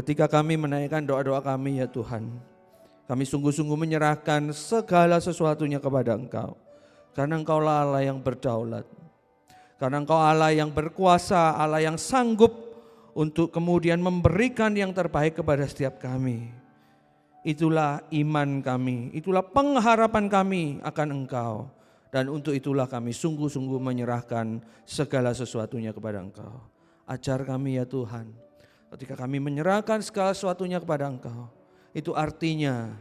Ketika kami menaikkan doa-doa kami ya Tuhan, kami sungguh-sungguh menyerahkan segala sesuatunya kepada Engkau. Karena Engkaulah Allah yang berdaulat. Karena Engkau Allah yang berkuasa, Allah yang sanggup untuk kemudian memberikan yang terbaik kepada setiap kami. Itulah iman kami, itulah pengharapan kami akan Engkau. Dan untuk itulah kami sungguh-sungguh menyerahkan segala sesuatunya kepada Engkau. Ajar kami ya Tuhan, ketika kami menyerahkan segala sesuatunya kepada Engkau, itu artinya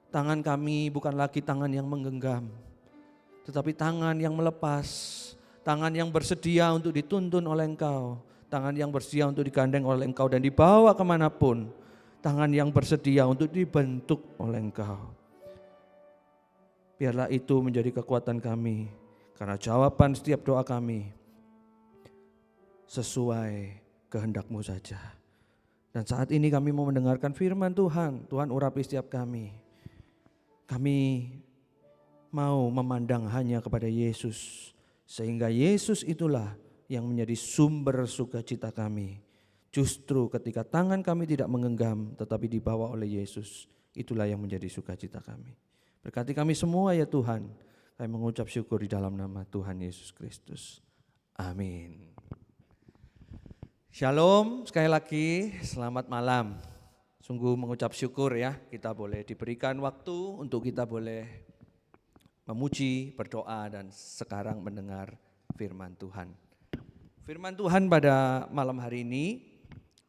tangan kami bukan lagi tangan yang menggenggam, tetapi tangan yang melepas, tangan yang bersedia untuk dituntun oleh Engkau, tangan yang bersedia untuk digandeng oleh Engkau dan dibawa kemanapun, tangan yang bersedia untuk dibentuk oleh Engkau. Biarlah itu menjadi kekuatan kami, karena jawaban setiap doa kami sesuai kehendak-Mu saja. Dan saat ini kami mau mendengarkan firman Tuhan. Tuhan urapi setiap kami. Kami mau memandang hanya kepada Yesus, sehingga Yesus itulah yang menjadi sumber sukacita kami. Justru ketika tangan kami tidak menggenggam tetapi dibawa oleh Yesus, itulah yang menjadi sukacita kami. Berkati kami semua ya Tuhan. Kami mengucap syukur di dalam nama Tuhan Yesus Kristus. Amin. Shalom, sekali lagi selamat malam. Sungguh mengucap syukur ya, kita boleh diberikan waktu untuk kita boleh memuji, berdoa dan sekarang mendengar firman Tuhan. Firman Tuhan pada malam hari ini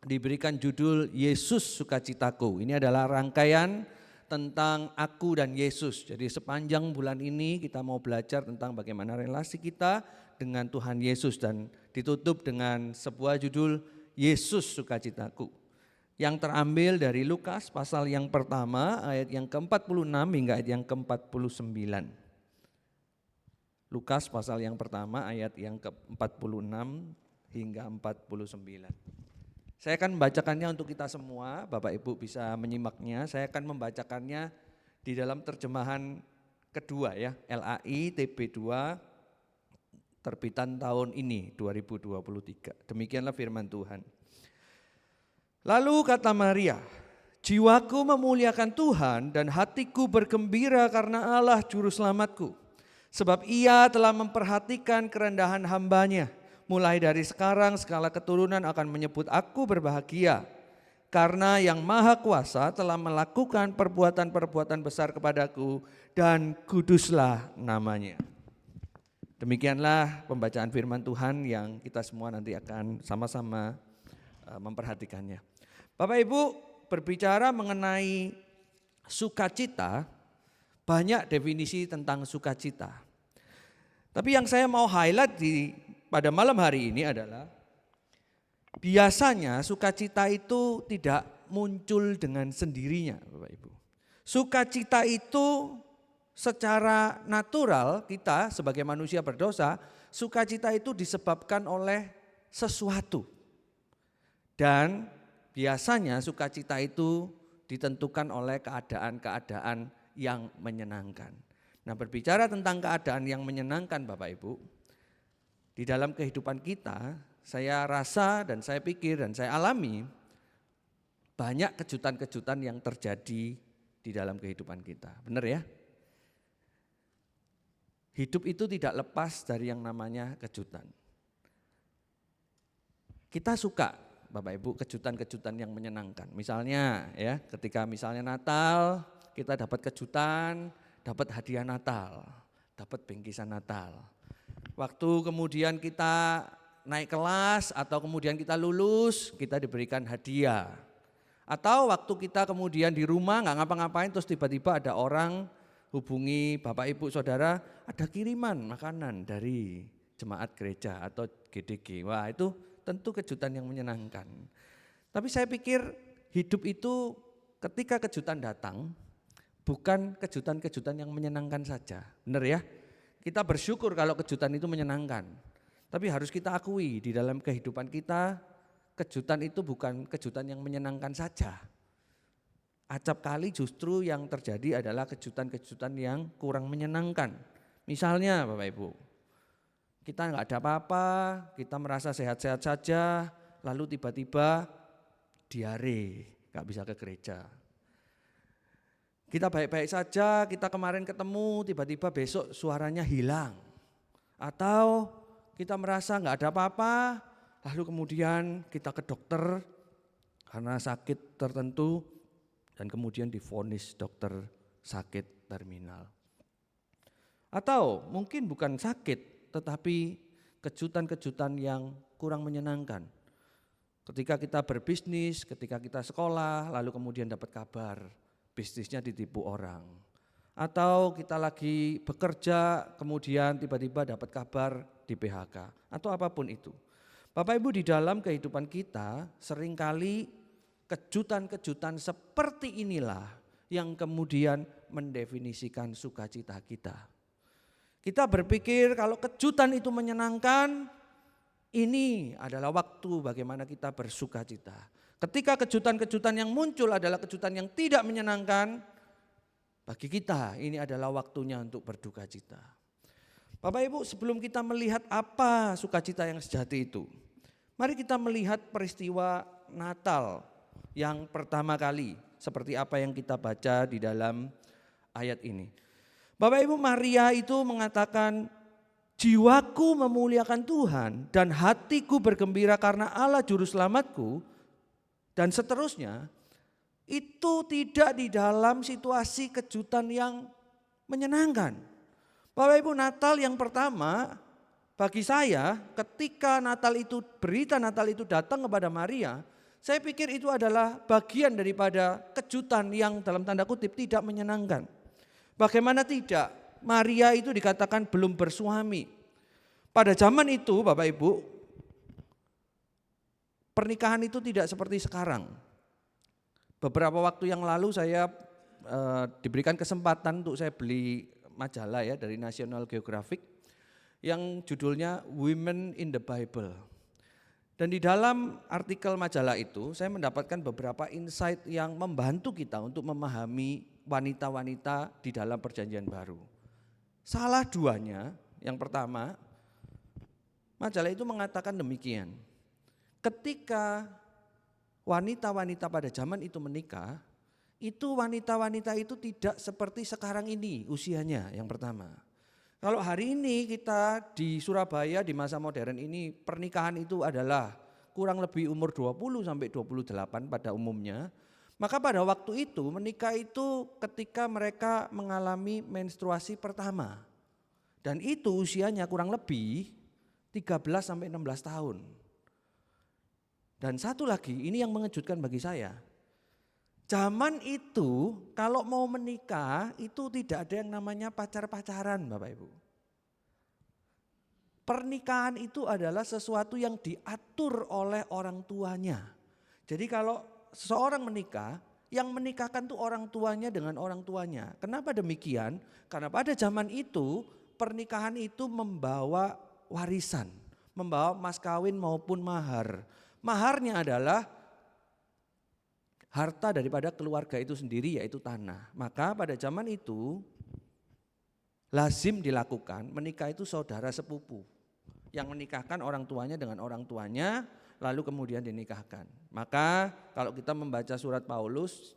diberikan judul Yesus Sukacitaku. Ini adalah rangkaian tentang aku dan Yesus. Jadi sepanjang bulan ini kita mau belajar tentang bagaimana relasi kita dengan Tuhan Yesus dan ditutup dengan sebuah judul Yesus Sukacitaku yang terambil dari Lukas pasal yang pertama ayat yang ke-46 hingga ayat yang ke-49. Lukas pasal yang pertama ayat yang ke-46 hingga 49. Saya akan membacakannya untuk kita semua, Bapak Ibu bisa menyimaknya. Saya akan membacakannya di dalam terjemahan kedua ya, LAI TB2 terbitan tahun ini 2023. Demikianlah firman Tuhan. Lalu kata Maria, jiwaku memuliakan Tuhan dan hatiku bergembira karena Allah juru selamatku. Sebab ia telah memperhatikan kerendahan hamba-Nya. Mulai dari sekarang segala keturunan akan menyebut aku berbahagia. Karena yang Maha Kuasa telah melakukan perbuatan-perbuatan besar kepadaku dan kuduslah namanya. Demikianlah pembacaan firman Tuhan yang kita semua nanti akan sama-sama memperhatikannya. Bapak Ibu, berbicara mengenai sukacita, banyak definisi tentang sukacita. Tapi yang saya mau highlight pada malam hari ini adalah biasanya sukacita itu tidak muncul dengan sendirinya, Bapak Ibu. Sukacita itu secara natural kita sebagai manusia berdosa, sukacita itu disebabkan oleh sesuatu. Dan biasanya sukacita itu ditentukan oleh keadaan-keadaan yang menyenangkan. Nah, berbicara tentang keadaan yang menyenangkan Bapak Ibu, di dalam kehidupan kita, saya rasa dan saya pikir dan saya alami banyak kejutan-kejutan yang terjadi di dalam kehidupan kita. Benar ya? Hidup itu tidak lepas dari yang namanya kejutan. Kita suka Bapak Ibu kejutan-kejutan yang menyenangkan. Misalnya ya, ketika misalnya Natal, kita dapat kejutan, dapat hadiah Natal, dapat bingkisan Natal. Waktu kemudian kita naik kelas atau kemudian kita lulus, kita diberikan hadiah. Atau waktu kita kemudian di rumah nggak ngapa-ngapain terus tiba-tiba ada orang hubungi Bapak Ibu Saudara, ada kiriman makanan dari jemaat gereja atau GDG. Wah, itu tentu kejutan yang menyenangkan. Tapi saya pikir hidup itu ketika kejutan datang, bukan kejutan-kejutan yang menyenangkan saja. Benar ya? Kita bersyukur kalau kejutan itu menyenangkan. Tapi harus kita akui di dalam kehidupan kita, kejutan itu bukan kejutan yang menyenangkan saja. Acap kali justru yang terjadi adalah kejutan-kejutan yang kurang menyenangkan. Misalnya Bapak Ibu, kita nggak ada apa-apa, kita merasa sehat-sehat saja, lalu tiba-tiba diare, nggak bisa ke gereja. Kita baik-baik saja, kita kemarin ketemu, tiba-tiba besok suaranya hilang. Atau kita merasa nggak ada apa-apa, lalu kemudian kita ke dokter karena sakit tertentu, dan kemudian divonis dokter sakit terminal. Atau mungkin bukan sakit, tetapi kejutan-kejutan yang kurang menyenangkan. Ketika kita berbisnis, ketika kita sekolah, lalu kemudian dapat kabar, bisnisnya ditipu orang. Atau kita lagi bekerja, kemudian tiba-tiba dapat kabar di PHK. Atau apapun itu. Bapak Ibu, di dalam kehidupan kita seringkali kejutan-kejutan seperti inilah yang kemudian mendefinisikan sukacita kita. Kita berpikir kalau kejutan itu menyenangkan, ini adalah waktu bagaimana kita bersukacita. Ketika kejutan-kejutan yang muncul adalah kejutan yang tidak menyenangkan, bagi kita ini adalah waktunya untuk berduka cita. Bapak Ibu, sebelum kita melihat apa sukacita yang sejati itu, mari kita melihat peristiwa Natal yang pertama kali, seperti apa yang kita baca di dalam ayat ini. Bapak Ibu, Maria itu mengatakan, jiwaku memuliakan Tuhan dan hatiku bergembira karena Allah juru selamatku, dan seterusnya. Itu tidak di dalam situasi kejutan yang menyenangkan. Bapak Ibu, Natal yang pertama bagi saya, ketika Natal itu, berita Natal itu datang kepada Maria, saya pikir itu adalah bagian daripada kejutan yang dalam tanda kutip tidak menyenangkan. Bagaimana tidak? Maria itu dikatakan belum bersuami. Pada zaman itu Bapak Ibu, pernikahan itu tidak seperti sekarang. Beberapa waktu yang lalu saya diberikan kesempatan untuk saya beli majalah ya dari National Geographic yang judulnya Women in the Bible. Dan di dalam artikel majalah itu saya mendapatkan beberapa insight yang membantu kita untuk memahami wanita-wanita di dalam perjanjian baru. Salah duanya, yang pertama, majalah itu mengatakan demikian. Ketika wanita-wanita pada zaman itu menikah, itu wanita-wanita itu tidak seperti sekarang ini usianya, yang pertama. Kalau hari ini kita di Surabaya di masa modern ini pernikahan itu adalah kurang lebih umur 20 sampai 28 pada umumnya. Maka pada waktu itu menikah itu ketika mereka mengalami menstruasi pertama. Dan itu usianya kurang lebih 13 sampai 16 tahun. Dan satu lagi, ini yang mengejutkan bagi saya. Zaman itu kalau mau menikah itu tidak ada yang namanya pacar-pacaran Bapak Ibu. Pernikahan itu adalah sesuatu yang diatur oleh orang tuanya. Jadi kalau seseorang menikah, yang menikahkan tuh orang tuanya dengan orang tuanya. Kenapa demikian? Karena pada zaman itu pernikahan itu membawa warisan, membawa mas kawin maupun mahar. Maharnya adalah harta daripada keluarga itu sendiri yaitu tanah. Maka pada zaman itu lazim dilakukan menikah itu saudara sepupu. Yang menikahkan orang tuanya dengan orang tuanya lalu kemudian dinikahkan. Maka kalau kita membaca surat Paulus,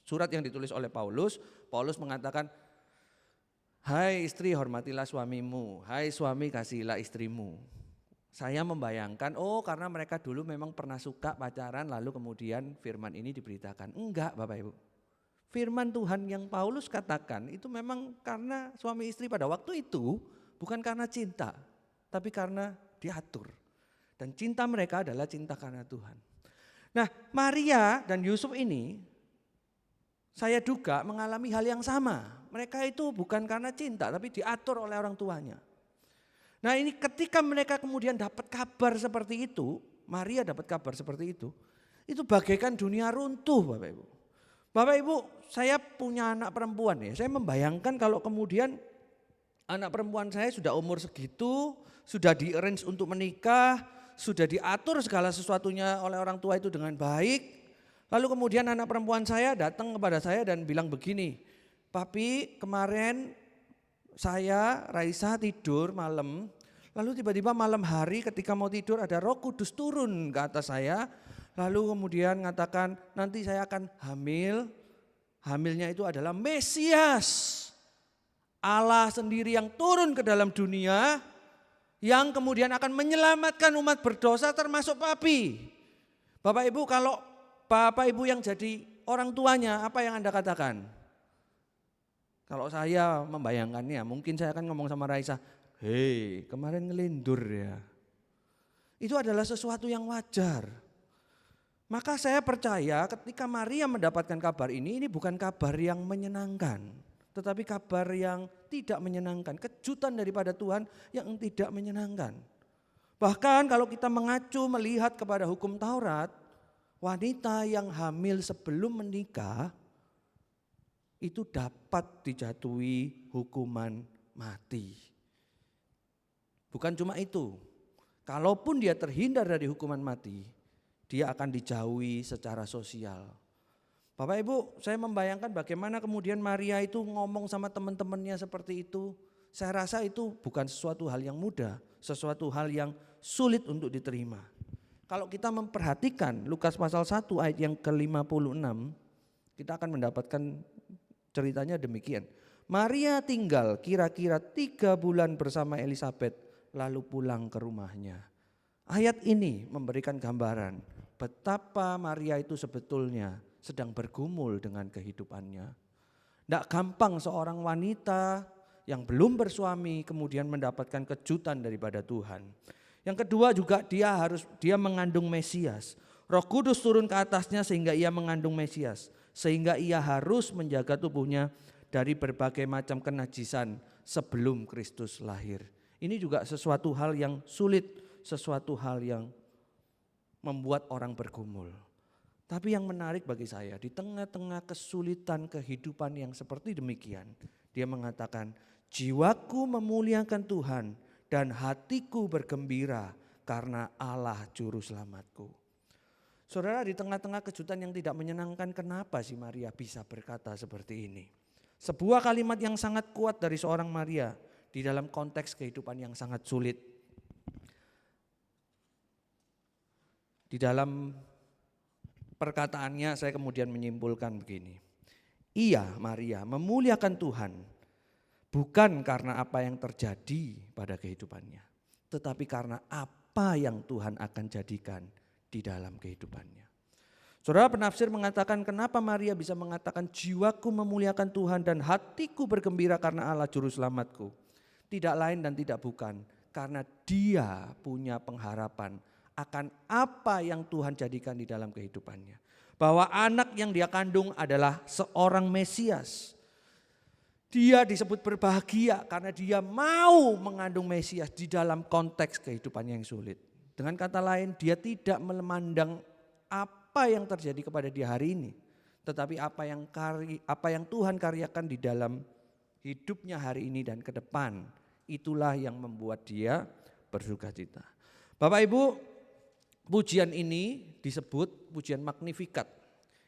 surat yang ditulis oleh Paulus, Paulus mengatakan, hai istri hormatilah suamimu, hai suami kasihilah istrimu. Saya membayangkan, oh karena mereka dulu memang pernah suka pacaran lalu kemudian firman ini diberitakan. Enggak Bapak Ibu. Firman Tuhan yang Paulus katakan itu memang karena suami istri pada waktu itu bukan karena cinta, tapi karena diatur. Dan cinta mereka adalah cinta karena Tuhan. Nah Maria dan Yusuf ini saya duga mengalami hal yang sama. Mereka itu bukan karena cinta tapi diatur oleh orang tuanya. Nah ini ketika mereka kemudian dapat kabar seperti itu, Maria dapat kabar seperti itu bagaikan dunia runtuh Bapak Ibu. Bapak Ibu, saya punya anak perempuan ya, saya membayangkan kalau kemudian anak perempuan saya sudah umur segitu, sudah di-arrange untuk menikah, sudah diatur segala sesuatunya oleh orang tua itu dengan baik. Lalu kemudian anak perempuan saya datang kepada saya dan bilang begini, Papi kemarin saya Raisa tidur malam, lalu tiba-tiba malam hari ketika mau tidur ada Roh Kudus turun ke atas saya, Lalu kemudian mengatakan nanti saya akan hamil. Hamilnya itu adalah Mesias. Allah sendiri yang turun ke dalam dunia. Yang kemudian akan menyelamatkan umat berdosa termasuk papi. Bapak Ibu, kalau Bapak Ibu yang jadi orang tuanya, apa yang Anda katakan? Kalau saya membayangkannya, mungkin saya akan ngomong sama Raisa, hei kemarin ngelindur ya. Itu adalah sesuatu yang wajar. Maka saya percaya ketika Maria mendapatkan kabar ini bukan kabar yang menyenangkan. Tetapi kabar yang tidak menyenangkan, kejutan daripada Tuhan yang tidak menyenangkan. Bahkan kalau kita mengacu melihat kepada hukum Taurat, wanita yang hamil sebelum menikah itu dapat dijatuhi hukuman mati. Bukan cuma itu, kalaupun dia terhindar dari hukuman mati, dia akan dijauhi secara sosial. Bapak Ibu, saya membayangkan bagaimana kemudian Maria itu ngomong sama teman-temannya seperti itu. Saya rasa itu bukan sesuatu hal yang mudah, sesuatu hal yang sulit untuk diterima. Kalau kita memperhatikan Lukas pasal 1 ayat yang ke-56, kita akan mendapatkan ceritanya demikian. Maria tinggal kira-kira 3 bulan bersama Elisabet lalu pulang ke rumahnya. Ayat ini memberikan gambaran betapa Maria itu sebetulnya sedang bergumul dengan kehidupannya. Tidak gampang seorang wanita yang belum bersuami kemudian mendapatkan kejutan daripada Tuhan. Yang kedua juga dia mengandung Mesias. Roh Kudus turun ke atasnya sehingga ia mengandung Mesias. Sehingga ia harus menjaga tubuhnya dari berbagai macam kenajisan sebelum Kristus lahir. Ini juga sesuatu hal yang sulit, sesuatu hal yang membuat orang bergumul. Tapi yang menarik bagi saya, di tengah-tengah kesulitan kehidupan yang seperti demikian, dia mengatakan, jiwaku memuliakan Tuhan dan hatiku bergembira karena Allah juru selamatku. Saudara, di tengah-tengah kejutan yang tidak menyenangkan, kenapa sih Maria bisa berkata seperti ini? Sebuah kalimat yang sangat kuat dari seorang Maria di dalam konteks kehidupan yang sangat sulit. Di dalam perkataannya saya kemudian menyimpulkan begini. Ia, Maria, memuliakan Tuhan bukan karena apa yang terjadi pada kehidupannya, tetapi karena apa yang Tuhan akan jadikan di dalam kehidupannya. Saudara penafsir mengatakan kenapa Maria bisa mengatakan jiwaku memuliakan Tuhan dan hatiku bergembira karena Allah juru selamatku. Tidak lain dan tidak bukan karena dia punya pengharapan akan apa yang Tuhan jadikan di dalam kehidupannya. Bahwa anak yang dia kandung adalah seorang Mesias. Dia disebut berbahagia karena dia mau mengandung Mesias di dalam konteks kehidupannya yang sulit. Dengan kata lain, dia tidak memandang apa yang terjadi kepada dia hari ini. Tetapi apa yang Tuhan karyakan di dalam hidupnya hari ini dan ke depan. Itulah yang membuat dia bersukacita. Bapak Ibu, pujian ini disebut pujian Magnificat.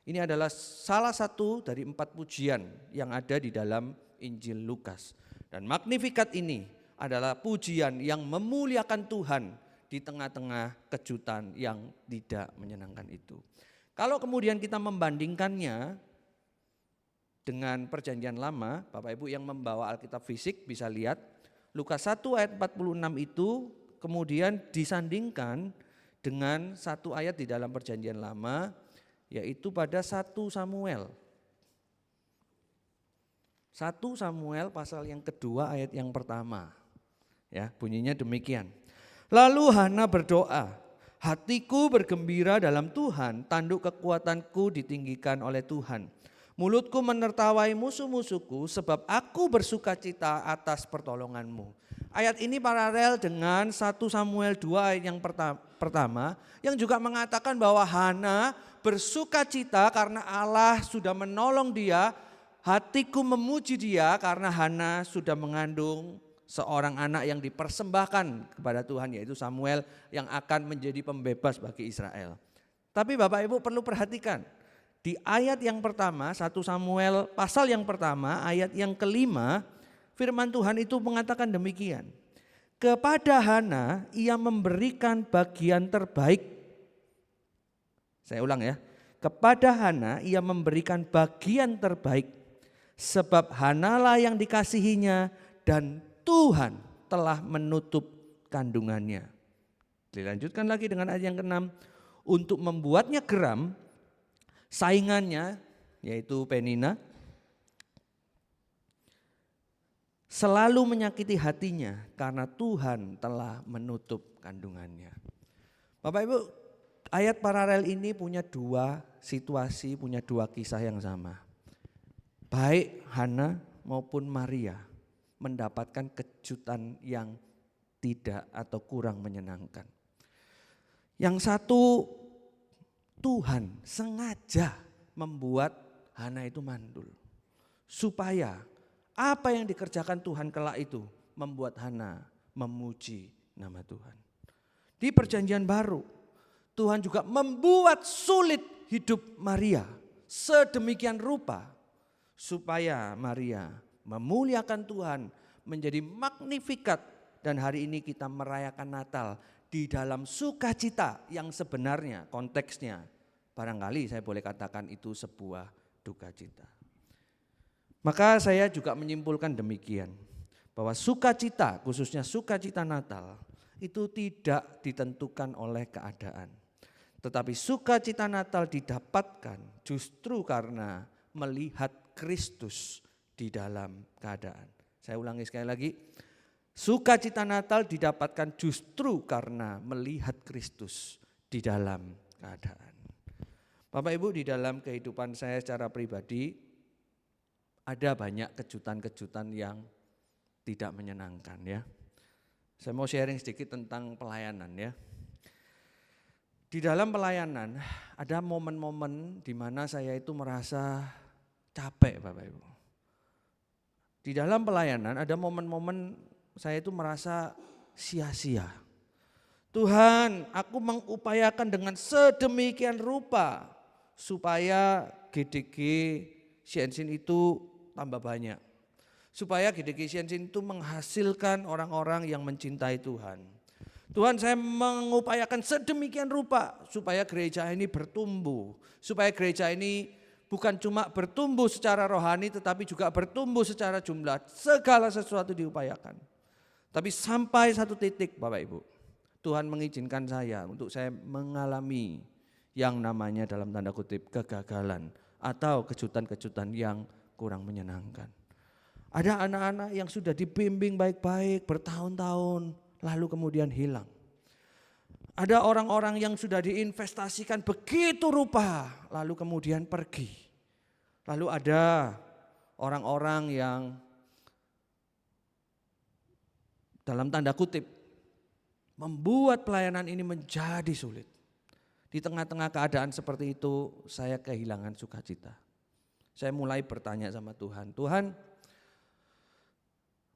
Ini adalah salah satu dari 4 pujian yang ada di dalam Injil Lukas. Dan Magnificat ini adalah pujian yang memuliakan Tuhan di tengah-tengah kejutan yang tidak menyenangkan itu. Kalau kemudian kita membandingkannya dengan perjanjian lama, Bapak Ibu yang membawa Alkitab fisik bisa lihat Lukas 1 ayat 46 itu kemudian disandingkan dengan satu ayat di dalam perjanjian lama, yaitu pada 1 Samuel. 1 Samuel pasal yang kedua ayat yang pertama. Ya, bunyinya demikian. Lalu Hana berdoa, hatiku bergembira dalam Tuhan, tanduk kekuatanku ditinggikan oleh Tuhan. Mulutku menertawai musuh-musuhku sebab aku bersukacita atas pertolonganmu. Ayat ini paralel dengan 1 Samuel 2 ayat yang pertama yang juga mengatakan bahwa Hana bersukacita karena Allah sudah menolong dia. Hatiku memuji dia karena Hana sudah mengandung seorang anak yang dipersembahkan kepada Tuhan, yaitu Samuel yang akan menjadi pembebas bagi Israel. Tapi Bapak Ibu perlu perhatikan, di ayat yang pertama 1 Samuel pasal yang pertama ayat yang kelima, firman Tuhan itu mengatakan demikian. Kepada Hana ia memberikan bagian terbaik Saya ulang ya. Kepada Hana ia memberikan bagian terbaik, sebab Hanalah yang dikasihinya dan Tuhan telah menutup kandungannya. Dilanjutkan lagi dengan ayat yang ke-6. Untuk membuatnya geram, saingannya yaitu Penina selalu menyakiti hatinya karena Tuhan telah menutup kandungannya. Bapak Ibu, ayat paralel ini punya dua situasi, punya dua kisah yang sama. Baik Hana maupun Maria mendapatkan kejutan yang tidak atau kurang menyenangkan. Yang satu, Tuhan sengaja membuat Hana itu mandul. Supaya apa yang dikerjakan Tuhan kelak itu membuat Hana memuji nama Tuhan. Di perjanjian baru, Tuhan juga membuat sulit hidup Maria sedemikian rupa supaya Maria memuliakan Tuhan, menjadi magnifikat, dan hari ini kita merayakan Natal di dalam sukacita yang sebenarnya konteksnya barangkali saya boleh katakan itu sebuah duka cita. Maka saya juga menyimpulkan demikian, bahwa sukacita, khususnya sukacita Natal, itu tidak ditentukan oleh keadaan. Tetapi sukacita Natal didapatkan justru karena melihat Kristus di dalam keadaan. Saya ulangi sekali lagi, sukacita Natal didapatkan justru karena melihat Kristus di dalam keadaan. Bapak Ibu, di dalam kehidupan saya secara pribadi ada banyak kejutan-kejutan yang tidak menyenangkan ya. Saya mau sharing sedikit tentang pelayanan ya. Di dalam pelayanan ada momen-momen di mana saya itu merasa capek Bapak Ibu. Di dalam pelayanan ada momen-momen saya itu merasa sia-sia. Tuhan, aku mengupayakan dengan sedemikian rupa supaya GDG Siensin itu tambah banyak. Supaya GDG Siensin itu menghasilkan orang-orang yang mencintai Tuhan. Tuhan, saya mengupayakan sedemikian rupa supaya gereja ini bertumbuh. Supaya gereja ini bukan cuma bertumbuh secara rohani tetapi juga bertumbuh secara jumlah. Segala sesuatu diupayakan. Tapi sampai satu titik Bapak Ibu, Tuhan mengizinkan saya untuk saya mengalami yang namanya dalam tanda kutip kegagalan atau kejutan-kejutan yang kurang menyenangkan. Ada anak-anak yang sudah dibimbing baik-baik bertahun-tahun lalu kemudian hilang. Ada orang-orang yang sudah diinvestasikan begitu rupa lalu kemudian pergi. Lalu ada orang-orang yang dalam tanda kutip membuat pelayanan ini menjadi sulit. Di tengah-tengah keadaan seperti itu saya kehilangan sukacita. Saya mulai bertanya sama Tuhan, Tuhan,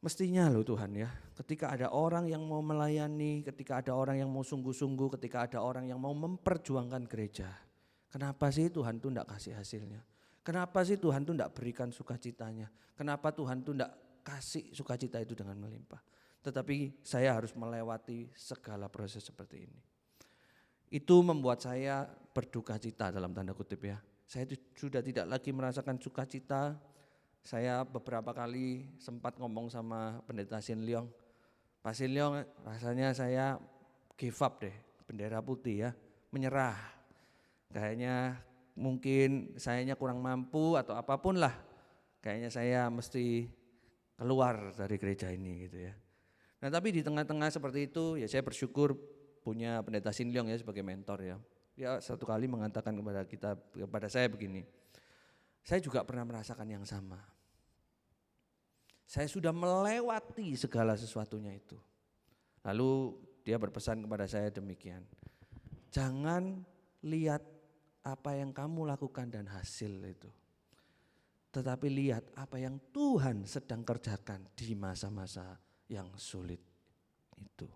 mestinya loh Tuhan ya, ketika ada orang yang mau melayani, ketika ada orang yang mau sungguh-sungguh, ketika ada orang yang mau memperjuangkan gereja, kenapa sih Tuhan tuh enggak kasih hasilnya? Kenapa sih Tuhan tuh enggak berikan sukacitanya? Kenapa Tuhan tuh enggak kasih sukacita itu dengan melimpah? Tetapi saya harus melewati segala proses seperti ini. Itu membuat saya berduka cita dalam tanda kutip ya. Saya sudah tidak lagi merasakan sukacita. Saya beberapa kali sempat ngomong sama pendeta Sin Leong. Pak Sin Leong, rasanya saya give up deh, bendera putih ya, menyerah. Kayaknya mungkin sayanya kurang mampu atau apapun lah. Kayaknya saya mesti keluar dari gereja ini gitu ya. Nah tapi di tengah-tengah seperti itu ya saya bersyukur punya pendeta Sin Leong ya sebagai mentor ya. Dia satu kali mengatakan kepada saya begini, saya juga pernah merasakan yang sama. Saya sudah melewati segala sesuatunya itu. Lalu dia berpesan kepada saya demikian, jangan lihat apa yang kamu lakukan dan hasil itu. Tetapi lihat apa yang Tuhan sedang kerjakan di masa-masa yang sulit itu.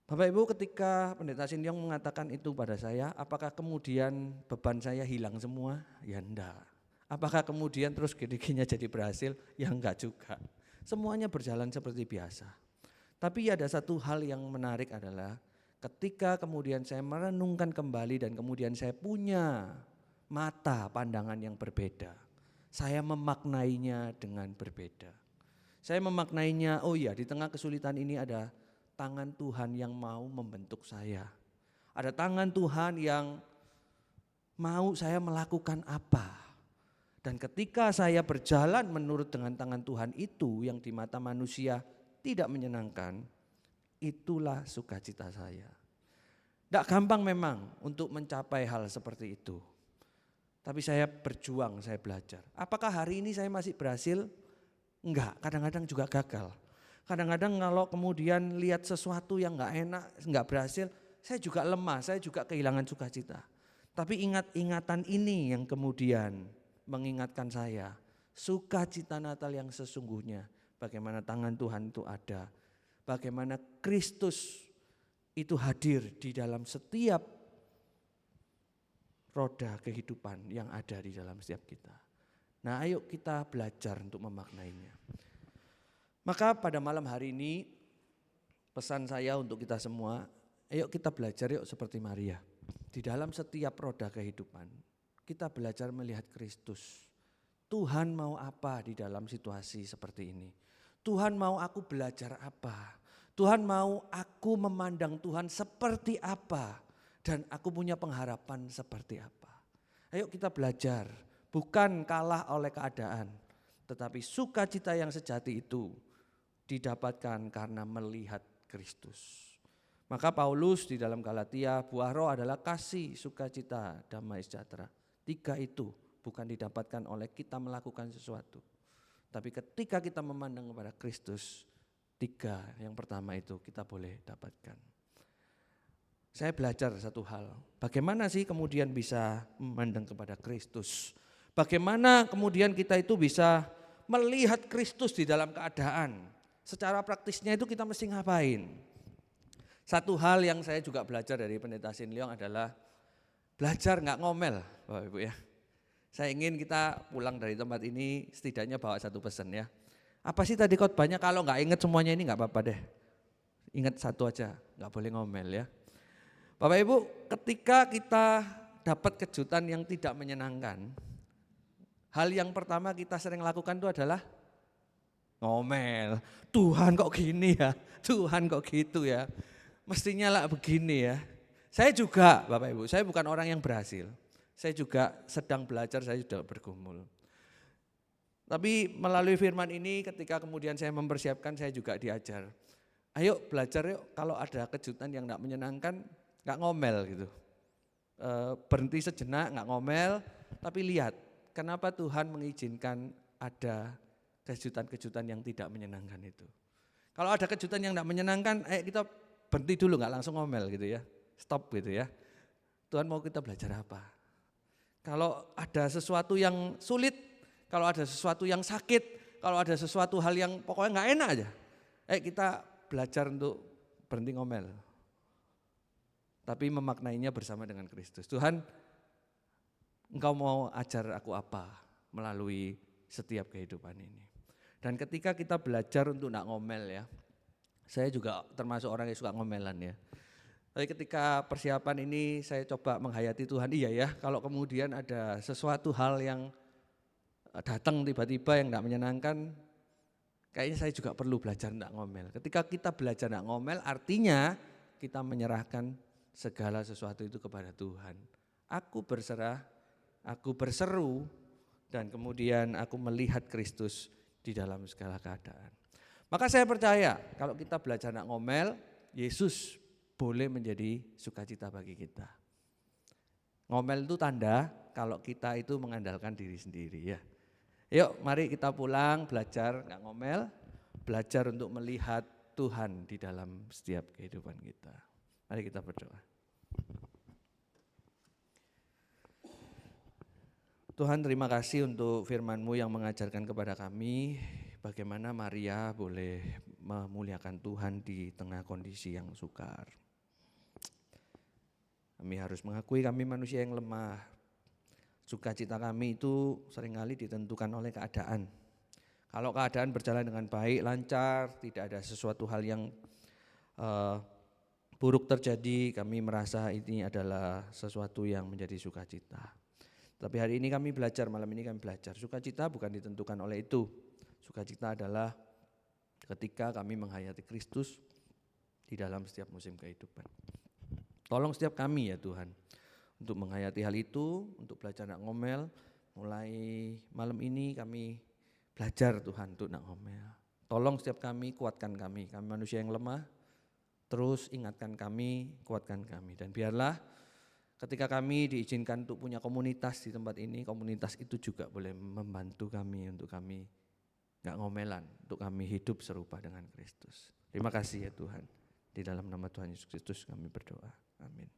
Bapak Ibu, ketika pendeta Sin Leong mengatakan itu pada saya, apakah kemudian beban saya hilang semua? Ya enggak. Apakah kemudian terus GDG-nya jadi berhasil? Ya enggak juga. Semuanya berjalan seperti biasa. Tapi ada satu hal yang menarik adalah Ketika kemudian saya merenungkan kembali dan kemudian saya punya mata pandangan yang berbeda, saya memaknainya dengan berbeda. Saya memaknainya, oh iya, di tengah kesulitan ini ada tangan Tuhan yang mau membentuk saya. Ada tangan Tuhan yang mau saya melakukan apa. Dan ketika saya berjalan menurut dengan tangan Tuhan itu yang di mata manusia tidak menyenangkan, itulah sukacita saya. Tidak gampang memang untuk mencapai hal seperti itu. Tapi saya berjuang, saya belajar. Apakah hari ini saya masih berhasil? Enggak, kadang-kadang juga gagal. Kadang-kadang kalau kemudian lihat sesuatu yang enggak enak, enggak berhasil, saya juga lemah, saya juga kehilangan sukacita. Tapi ingatan ini yang kemudian mengingatkan saya, sukacita Natal yang sesungguhnya, bagaimana tangan Tuhan itu ada, bagaimana Kristus itu hadir di dalam setiap roda kehidupan yang ada di dalam setiap kita. Nah, ayo kita belajar untuk memaknainya. Maka pada malam hari ini pesan saya untuk kita semua, ayo kita belajar yuk seperti Maria. Di dalam setiap roda kehidupan, kita belajar melihat Kristus. Tuhan mau apa di dalam situasi seperti ini? Tuhan mau aku belajar apa? Tuhan mau aku memandang Tuhan seperti apa? Dan aku punya pengharapan seperti apa? Ayo kita belajar, bukan kalah oleh keadaan, tetapi sukacita yang sejati itu didapatkan karena melihat Kristus. Maka Paulus di dalam Galatia, buah roh adalah kasih, sukacita, damai sejahtera. 3 itu bukan didapatkan oleh kita melakukan sesuatu. Tapi ketika kita memandang kepada Kristus, 3 yang pertama itu kita boleh dapatkan. Saya belajar satu hal, bagaimana sih kemudian bisa memandang kepada Kristus? Bagaimana kemudian kita itu bisa melihat Kristus di dalam keadaan? Secara praktisnya itu kita mesti ngapain? Satu hal yang saya juga belajar dari Pendeta Sin Leong adalah belajar nggak ngomel, Bapak Ibu ya. Saya ingin kita pulang dari tempat ini setidaknya bawa satu pesan ya. Apa sih tadi khotbahnya? Kalau nggak ingat semuanya ini nggak apa-apa deh. Ingat satu aja, nggak boleh ngomel ya. Bapak Ibu, ketika kita dapat kejutan yang tidak menyenangkan, hal yang pertama kita sering lakukan itu adalah ngomel. Tuhan kok gini ya, Tuhan kok gitu ya, mestinya lah begini ya. Saya juga Bapak Ibu, saya bukan orang yang berhasil. Saya juga sedang belajar, saya sudah bergumul. Tapi melalui firman ini ketika kemudian saya mempersiapkan, saya juga diajar. Ayo belajar yuk, kalau ada kejutan yang tidak menyenangkan, nggak ngomel gitu. Berhenti sejenak, nggak ngomel, tapi lihat kenapa Tuhan mengizinkan ada kejutan-kejutan yang tidak menyenangkan itu. Kalau ada kejutan yang tidak menyenangkan, kita berhenti dulu, nggak langsung ngomel gitu ya, stop gitu ya. Tuhan mau kita belajar apa? Kalau ada sesuatu yang sulit, kalau ada sesuatu yang sakit, kalau ada sesuatu hal yang pokoknya nggak enak aja, kita belajar untuk berhenti ngomel. Tapi memaknainya bersama dengan Kristus. Tuhan, Engkau mau ajar aku apa melalui setiap kehidupan ini. Dan ketika kita belajar untuk tidak ngomel ya, saya juga termasuk orang yang suka ngomelan ya. Tapi ketika persiapan ini saya coba menghayati Tuhan, iya ya, kalau kemudian ada sesuatu hal yang datang tiba-tiba yang tidak menyenangkan, kayaknya saya juga perlu belajar tidak ngomel. Ketika kita belajar tidak ngomel, artinya kita menyerahkan segala sesuatu itu kepada Tuhan. Aku berserah, aku berseru, dan kemudian aku melihat Kristus di dalam segala keadaan. Maka saya percaya kalau kita belajar tidak ngomel, Yesus boleh menjadi sukacita bagi kita. Ngomel itu tanda kalau kita itu mengandalkan diri sendiri ya. Yuk mari kita pulang belajar nggak ngomel, belajar untuk melihat Tuhan di dalam setiap kehidupan kita. Mari kita berdoa. Tuhan, terima kasih untuk firman-Mu yang mengajarkan kepada kami bagaimana Maria boleh memuliakan Tuhan di tengah kondisi yang sukar. Kami harus mengakui kami manusia yang lemah. Sukacita kami itu seringkali ditentukan oleh keadaan. Kalau keadaan berjalan dengan baik, lancar, tidak ada sesuatu hal yang buruk terjadi, kami merasa ini adalah sesuatu yang menjadi sukacita. Tapi hari ini kami belajar, malam ini kami belajar, sukacita bukan ditentukan oleh itu. Sukacita adalah ketika kami menghayati Kristus di dalam setiap musim kehidupan. Tolong setiap kami ya Tuhan, untuk menghayati hal itu, untuk belajar nak ngomel. Mulai malam ini kami belajar Tuhan untuk nak ngomel. Tolong setiap kami, kuatkan kami manusia yang lemah. Terus ingatkan kami, kuatkan kami. Dan biarlah ketika kami diizinkan untuk punya komunitas di tempat ini, komunitas itu juga boleh membantu kami untuk kami gak ngomelan, untuk kami hidup serupa dengan Kristus. Terima kasih ya Tuhan. Di dalam nama Tuhan Yesus Kristus kami berdoa. Amin.